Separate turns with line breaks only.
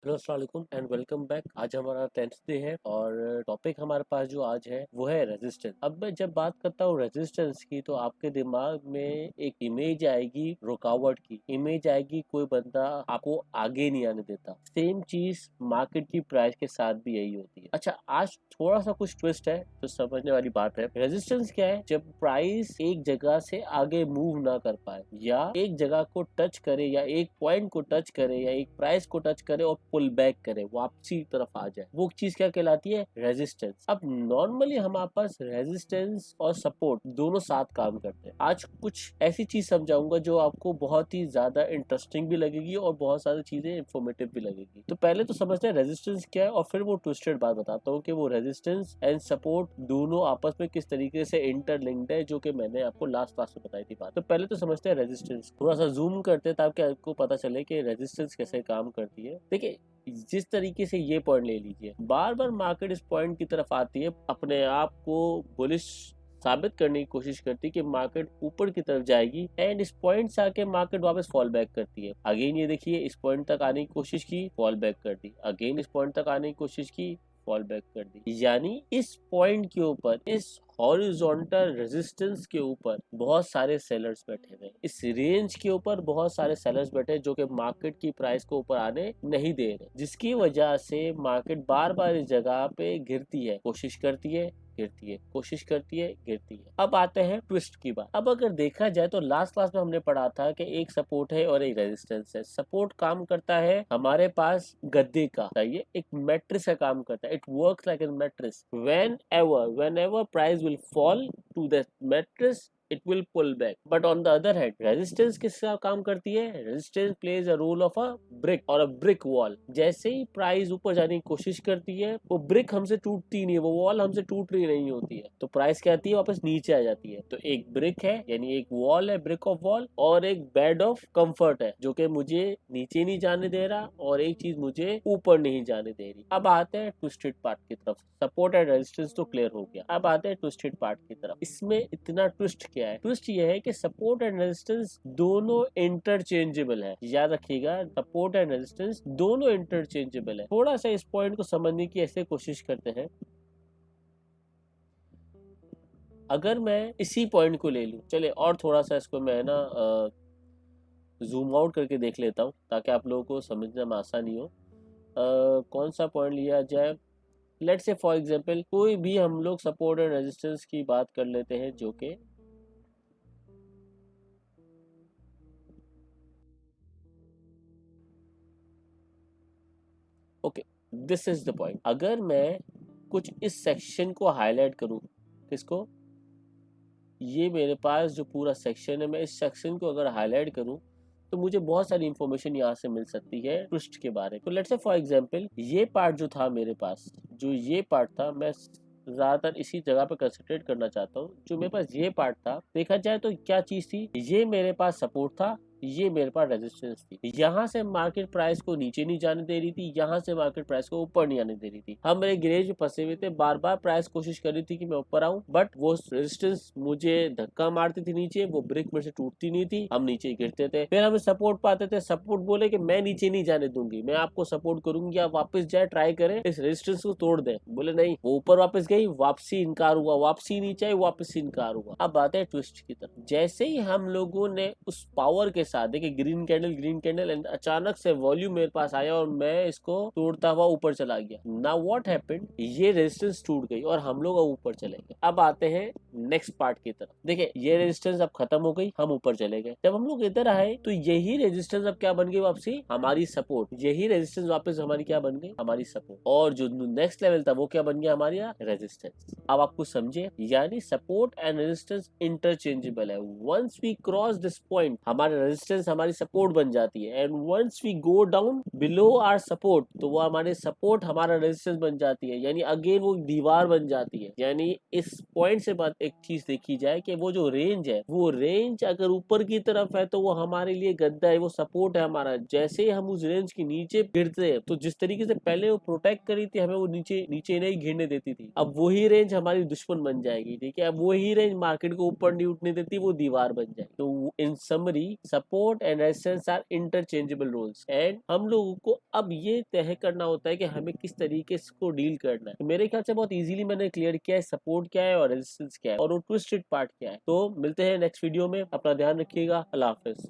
Hello अस्सलाम वालेकुम and welcome back. आज हमारा 10th डे है और टॉपिक हमारे पास जो आज है वो है रेजिस्टेंस। अब मैं जब बात करता हूँ रेजिस्टेंस की तो आपके दिमाग में एक इमेज आएगी, रुकावट की इमेज आएगी, कोई बंदा आपको आगे नहीं आने देता। सेम चीज मार्केट की प्राइस के साथ भी यही होती है। अच्छा, आज थोड़ा सा कुछ ट्विस्ट है तो समझने वाली बात है। रेजिस्टेंस क्या है? जब प्राइस एक जगह से आगे मूव ना कर पाए या एक जगह को टच करे या एक पॉइंट को टच करे या एक प्राइस को टच करे और पुल बैक करे, वापसी की तरफ आ जाए, वो चीज क्या कहलाती है? रेजिस्टेंस। अब नॉर्मली हमारे पास रेजिस्टेंस और सपोर्ट दोनों साथ काम करते हैं। आज कुछ ऐसी चीज समझाऊंगा जो आपको बहुत ही ज्यादा इंटरेस्टिंग भी लगेगी और बहुत सारी चीजें इंफॉर्मेटिव भी लगेगी। तो पहले तो समझते हैं रेजिस्टेंस क्या है और फिर वो ट्विस्टेड बात बताता हूँ कि वो रेजिस्टेंस एंड सपोर्ट दोनों आपस में किस तरीके से इंटरलिंक्ड है, जो कि मैंने आपको लास्ट क्लास में बताई थी बात। तो पहले तो समझते हैं रेजिस्टेंस, थोड़ा सा जूम करते हैं ताकि आपको पता चले कि रेजिस्टेंस कैसे काम करती है। देखिए, जिस तरीके से ये पॉइंट ले लीजिए, बार बार मार्केट इस पॉइंट की तरफ आती है, अपने आप को बुलिश साबित करने की कोशिश करती है कि मार्केट ऊपर की तरफ जाएगी एंड इस पॉइंट से आके मार्केट वापस फॉल बैक करती है। अगेन ये देखिए, इस पॉइंट तक आने की कोशिश की, फॉल बैक कर दी, अगेन इस पॉइंट तक आने की कोशिश की, फॉल बैक कर दी। यानी इस पॉइंट के ऊपर, इस हॉरिजॉन्टल रेजिस्टेंस के ऊपर बहुत सारे सेलर्स बैठे हुए, इस रेंज के ऊपर बहुत सारे सेलर्स बैठे जो कि मार्केट की प्राइस को ऊपर आने नहीं दे रहे, जिसकी वजह से मार्केट बार बार इस जगह पे गिरती है, कोशिश करती है, गिरती है, कोशिश करती है, गिरती है। अब आते हैं ट्विस्ट की बात। अब अगर देखा जाए तो लास्ट क्लास में हमने पढ़ा था कि एक सपोर्ट है और एक रेजिस्टेंस है। सपोर्ट काम करता है हमारे पास गद्दे का, ये एक मैट्रिक्स का काम करता है। It works like a matrix. When ever price will fall to the mattress, it will pull back. But on the other hand, resistance किसका काम करती है? Resistance plays a role of a brick or a brick wall. जैसे ही price ऊपर जाने की कोशिश करती है, वो ब्रिक हमसे टूटती नहीं है, वो वॉल हमसे टूट रही नहीं होती है, तो प्राइस क्या आती है? वापस नीचे आ जाती है। तो एक ब्रिक है, यानी एक वॉल है, ब्रिक ऑफ वॉल, और एक बेड ऑफ कंफर्ट है जो कि मुझे नीचे नहीं जाने दे रहा और एक चीज मुझे ऊपर नहीं जाने दे रही। अब आते हैं ट्विस्टेड पार्ट की तरफ। सपोर्ट एंड रेजिस्टेंस तो क्लियर हो गया, अब आते हैं ट्विस्टेड पार्ट की तरफ। इसमें इतना ट्विस्ट क्या है? ट्विस्ट ये है कि सपोर्ट एंड रेजिस्टेंस दोनों इंटरचेंजेबल है। याद रखिएगा, सपोर्ट एंड रेजिस्टेंस दोनों इंटरचेंजेबल है। थोड़ा सा इस पॉइंट को समझने की ऐसे कोशिश करते हैं। अगर मैं इसी पॉइंट को ले लूं, चले और थोड़ा सा इसको मैं ना जूम आउट करके देख लेता हूं ताकि आप लोगों को समझने में आसानी हो। कौन सा पॉइंट लिया जाए? लेट्स से फॉर एग्जांपल कोई भी हम लोग सपोर्ट एंड रेजिस्टेंस की बात कर लेते हैं, जो कि okay, this is the point. अगर मैं कुछ इस सेक्शन को हाईलाइट करूं, किसको? ये मेरे पास जो पूरा सेक्शन है, मैं इस सेक्शन को अगर हाईलाइट करूं तो मुझे बहुत सारी इंफॉर्मेशन यहाँ से मिल सकती है ट्विस्ट के बारे में। तो लेट्स से फॉर एग्जांपल ये पार्ट जो था मेरे पास, जो ये पार्ट था, मैं ज्यादातर इसी जगह पे कंसंट्रेट करना चाहता हूँ। जो मेरे पास ये पार्ट था, देखा जाए तो क्या चीज थी? ये मेरे पास सपोर्ट था, ये मेरे पास रेजिस्टेंस थी। यहाँ से मार्केट प्राइस को नीचे नहीं जाने दे रही थी, यहाँ से मार्केट प्राइस को ऊपर नहीं आने दे रही थी। हम मेरे ग्रेज में फंसे हुए थे, बार बार प्राइस कोशिश कर रही थी कि मैं ऊपर आऊं, बट वो रेजिस्टेंस मुझे धक्का मारती थी नीचे, वो ब्रेक मेरे से टूटती नहीं थी, हम नीचे गिरते थे। फिर हम सपोर्ट पाते थे, सपोर्ट बोले कि मैं नीचे नहीं जाने दूंगी, मैं आपको सपोर्ट करूंगी, आप वापस जाए, ट्राई करें, इस रेजिस्टेंस को तोड़ दें। बोले नहीं, वो ऊपर वापस गई, वापसी इनकार हुआ, वापसी नीचे आई, वापस इनकार हुआ। अब आते हैं ट्विस्ट की तरफ। जैसे ही हम लोगों ने उस पावर के साथ, देखिए ग्रीन कैंडल एंड अचानक से वॉल्यूम मेरे पास आया और मैं इसको तोड़ता हुआ ऊपर चला गया। Now what happened? ये रेजिस्टेंस टूट गई और हम लोग ऊपर चले गए। अब आते हैं नेक्स्ट पार्ट की तरफ। देखिए ये रेजिस्टेंस अब खत्म हो गई, हम ऊपर चले गए। जब हम लोग इधर आए तो यही रेजिस्टेंस अब क्या बन गई? वापसी हमारी सपोर्ट। यही रेजिस्टेंस वापस हमारी क्या बन गई? हमारी सपोर्ट। और जो नेक्स्ट लेवल था वो क्या बन गया? हमारी रेजिस्टेंस। अब आपको समझे, यानी सपोर्ट एंड रेजिस्टेंस इंटरचेंजेबल है। Once we cross this point, हमारा रेजिस्टेंस हमारी सपोर्ट बन जाती है, and once we go down below our support, तो वो हमारे सपोर्ट हमारा रेजिस्टेंस बन जाती है, यानी अगेन वो दीवार बन जाती है। यानी इस पॉइंट से बात एक चीज देखी जाए कि वो जो रेंज है, वो रेंज अगर ऊपर की तरफ है तो वो हमारे लिए गद्दा है, वो सपोर्ट है हमारा। जैसे ही हम उस रेंज के नीचे गिरते हैं, तो जिस तरीके से पहले वो प्रोटेक्ट करी थी हमें, वो नीचे नीचे नहीं गिरने देती थी, अब वही रेंज हमारी दुश्मन बन जाएगी। ठीक है, अब वही रेंज मार्केट को ऊपर नहीं उठने देती, वो दीवार बन जाएगी। तो in summary support and resistance are interchangeable roles and हम लोगों को अब ये तय करना होता है कि हमें किस तरीके से इसको डील करना है। तो मेरे ख्याल से बहुत इजीली मैंने क्लियर किया है सपोर्ट क्या है और रेजिस्टेंस क्या है और वो ट्विस्टेड पार्ट क्या है। तो मिलते हैं नेक्स्ट वीडियो में, अपना ध्यान रखिएगा। अल्लाह हाफिज।